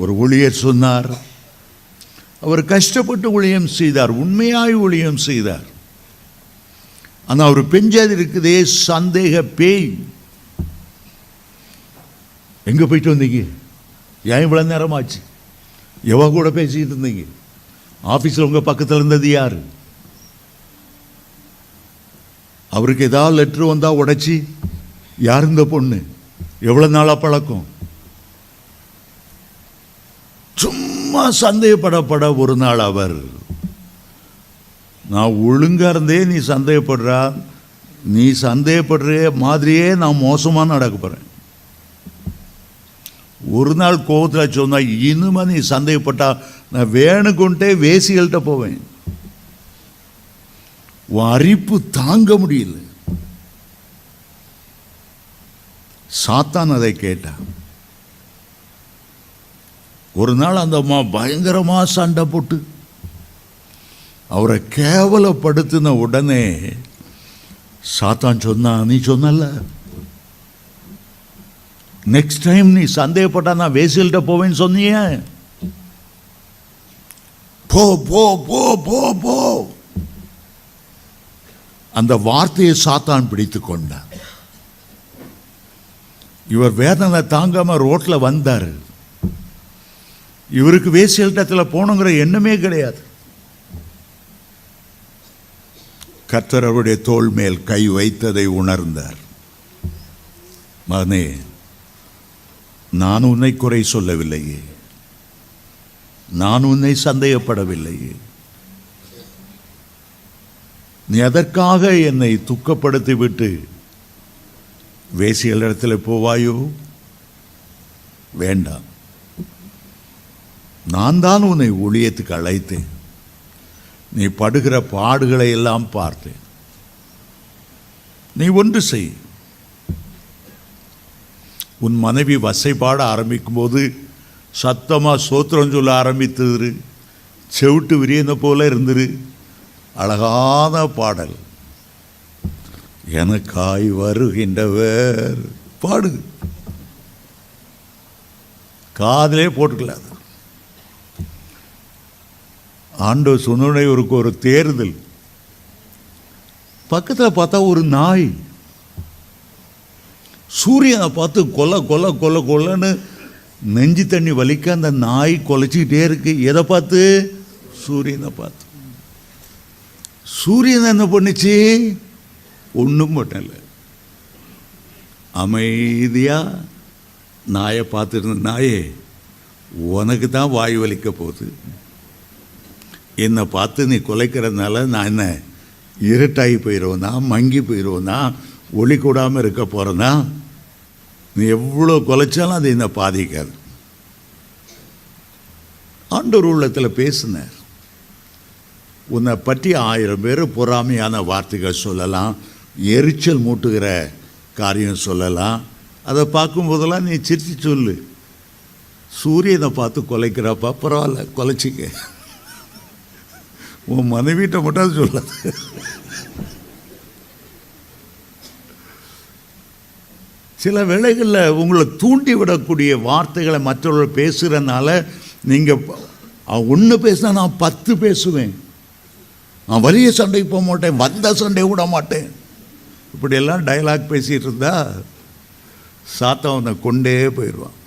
ஒரு ஊழியர் சொன்னார், அவர் கஷ்டப்பட்டு ஊழியம் செய்தார், உண்மையாய் ஊழியம் செய்தார். ஆனால் அவர் பெஞ்சது இருக்குதே சந்தேக பேய். எங்கே போயிட்டு வந்தீங்க? ஏன் இவ்வளோ நேரமாச்சு? எவ கூட பேசிக்கிட்டு இருந்தீங்க? ஆஃபீஸில் உங்கள் பக்கத்தில் இருந்தது யார்? அவருக்கு ஏதாவது லெட்ரு வந்தால் உடைச்சி, யார் இந்த பொண்ணு, எவ்வளோ நாளாக பழக்கம்? சும்மா சந்தேகப்படப்பட ஒரு நாள் அவர், நான் ஒழுங்காக இருந்தே நீ சந்தேகப்படுறா, நீ சந்தேகப்படுற மாதிரியே நான் மோசமாக நடக்க போகிறேன். ஒரு நாள் கோபத்தில் சொன்னா, இனிமே நீ சந்தேகப்பட்டா நான் வேணுக்கொண்டே வேசிகள்கிட்ட போவேன். உன் அரிப்பு தாங்க முடியல. சாத்தான் அதை கேட்டான். ஒரு நாள் அந்த அம்மா பயங்கரமா சண்டை போட்டு அவரை கேவலப்படுத்தின உடனே சாத்தான் சொன்னான், நீ சொன்னல நெக்ஸ்ட் டைம் நீ சந்தேகப்பட்டா நான் வேசிகள்கிட்ட போவேன்னு சொன்னிய, போ போ போ போ போ. அந்த வார்த்தையை சாத்தான் பிடித்து கொண்டான். இவர் வேதனை தாங்காம ரோட்ல வந்தார். இவருக்கு வேசியல்டத்தில் போகணுங்கிற எண்ணமே கிடையாது. கர்த்தர் அவருடைய தோள் மேல் கை வைத்ததை உணர்ந்தார். மகனே, நான் உன்னை குறை சொல்லவில்லையே, நான் உன்னை சந்தேகப்படவில்லையே, நீ அதற்காக என்னை துக்கப்படுத்தி விட்டு வேசிகள் இடத்துல போவாயோ? வேண்டாம், நான் தான் உன்னை ஊழியத்துக்கு அழைத்தேன். நீ படுகிற பாடுகளை எல்லாம் பார்த்தேன். நீ ஒன்று செய், உன் மனைவி வசைப்பாட ஆரம்பிக்கும் போது சத்தமாக சோத்திரம் சொல்ல ஆரம்பித்தது, செவிட்டு விரியன போல இருந்துரு. அழகான பாடல், எனக்காய் வருகின்றவர் பாடு, காதலே போட்டுக்கலாது. ஆண்டவர் சொன்ன ஒரு தேர்தல். பக்கத்தில் பார்த்தா ஒரு நாய் சூரியனை பார்த்து கொல்ல கொல்ல கொல்ல கொல்லன்னு நெஞ்சு தண்ணி வலிக்க அந்த நாய் கொலைச்சிக்கிட்டே இருக்கு. எதை பார்த்து? சூரியனை பார்த்து. சூரியன் என்ன பண்ணுச்சு? ஒன்றும் பண்ணல. அமைதியா நாயை பார்த்துருந்த, நாயே உனக்கு தான் வாயு வலிக்க போகுது, என்னை பார்த்து நீ குலைக்கிறதுனால நான் என்ன இருட்டாகி போயிடுவேனா, மங்கி போயிடுவேனா, ஒளி கூடாமல் இருக்க போகிறேன்னா? நீ எவ்வளோ குலைச்சாலும் அது என்னை பாதிக்காது. ஆண்டவர் உள்ளத்தில் பேசினார். உன்னை பற்றி 1000 பேர் பொறாமையான வார்த்தைகள் சொல்லலாம், எரிச்சல் மூட்டுகிற காரியம் சொல்லலாம். அதை பார்க்கும்போதெல்லாம் நீ சிரிச்சு சொல்லு, சூரியனை பார்த்து கொலைக்கிறப்பா பரவாயில்ல கொலைச்சிக்க, உன் மனைவிட்ட மட்டும் சொல்லாது. சில வேளைகளில் உங்களை தூண்டி விடக்கூடிய வார்த்தைகளை மற்றவர்கள் பேசுகிறதுனால நீங்கள் ஒன்று பேசினா நான் 10 பேசுவேன், நான் வலிய சண்டைக்கு போக மாட்டேன், வந்த சண்டை விட மாட்டேன், இப்படியெல்லாம் டயலாக் பேசிகிட்டு இருந்தால் சாத்தான் அவனை கொண்டே போயிடுவான்.